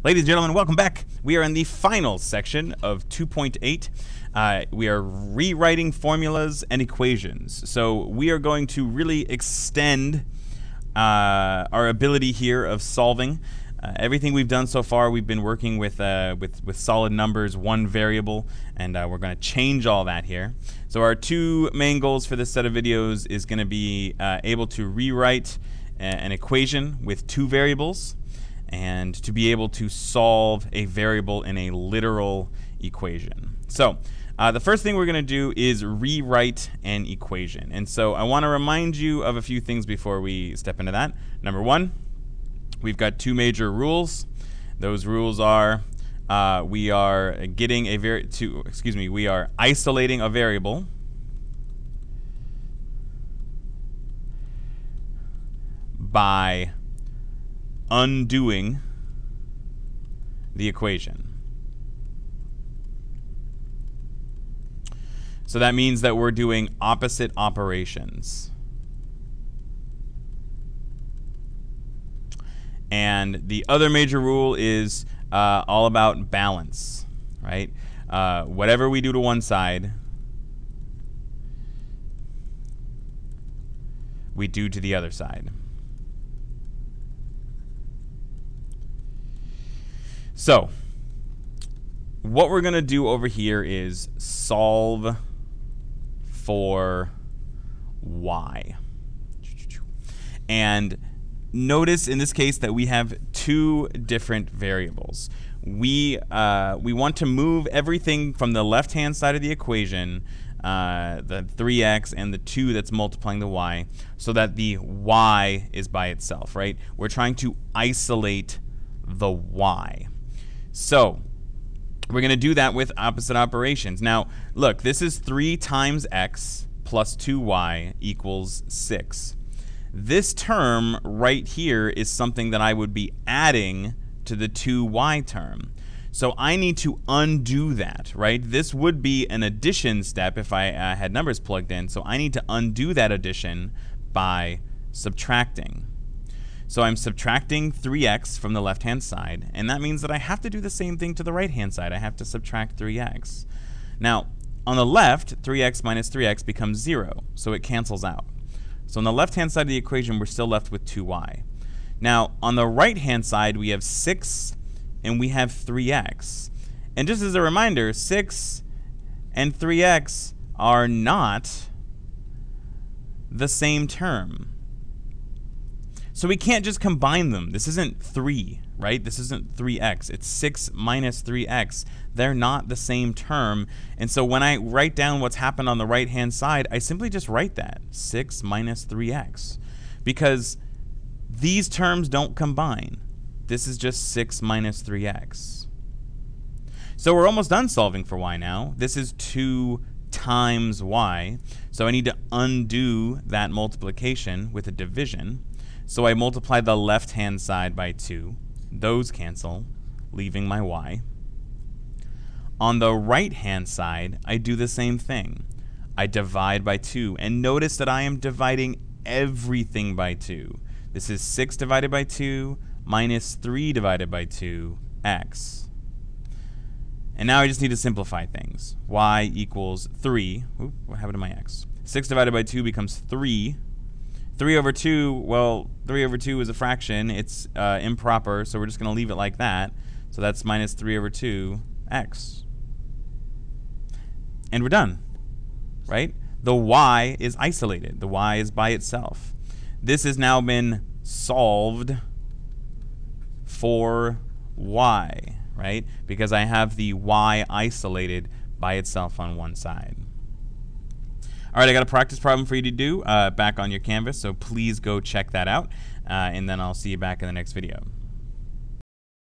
Ladies and gentlemen, welcome back. We are in the final section of 2.8. We are rewriting formulas and equations. So we are going to really extend our ability here of solving. Everything we've done so far, we've been working with solid numbers, one variable, and we're going to change all that here. So our two main goals for this set of videos is going to be able to rewrite an equation with two variables, and to be able to solve a variable in a literal equation. So the first thing we're going to do is rewrite an equation. And so I want to remind you of a few things before we step into that. Number one, we've got two major rules. Those rules are we are isolating a variable by undoing the equation. So that means that we're doing opposite operations. And the other major rule is all about balance, right? Whatever we do to one side, we do to the other side. So what we're going to do over here is solve for y. And notice in this case that we have two different variables. We want to move everything from the left-hand side of the equation, the 3x and the 2 that's multiplying the y, so that the y is by itself, right? We're trying to isolate the y. So we're going to do that with opposite operations. Now, look, this is 3 times x plus 2y equals 6. This term right here is something that I would be adding to the 2y term. So I need to undo that, right? This would be an addition step if I had numbers plugged in. So I need to undo that addition by subtracting. So I'm subtracting 3x from the left-hand side, and that means that I have to do the same thing to the right-hand side. I have to subtract 3x. Now, on the left, 3x minus 3x becomes 0, so it cancels out. So on the left-hand side of the equation, we're still left with 2y. Now, on the right-hand side, we have 6 and we have 3x. And just as a reminder, 6 and 3x are not the same term. So we can't just combine them. This isn't 3, right? This isn't 3x. It's 6 minus 3x. They're not the same term. And so when I write down what's happened on the right-hand side, I simply just write that, 6 minus 3x. Because these terms don't combine. This is just 6 minus 3x. So we're almost done solving for y now. This is 2 times y. So I need to undo that multiplication with a division. So I multiply the left-hand side by 2. Those cancel, leaving my y. On the right-hand side, I do the same thing. I divide by 2. And notice that I am dividing everything by 2. This is 6 divided by 2 minus 3 divided by 2, x. And now I just need to simplify things. Y equals 3. Oop, what happened to my x? 6 divided by 2 becomes 3. 3 over 2, well, 3 over 2 is a fraction. It's improper, so we're just going to leave it like that. So that's minus 3 over 2, x. And we're done, right? The y is isolated. The y is by itself. This has now been solved for y, right? Because I have the y isolated by itself on one side. All right, I got a practice problem for you to do back on your Canvas, so please go check that out, and then I'll see you back in the next video.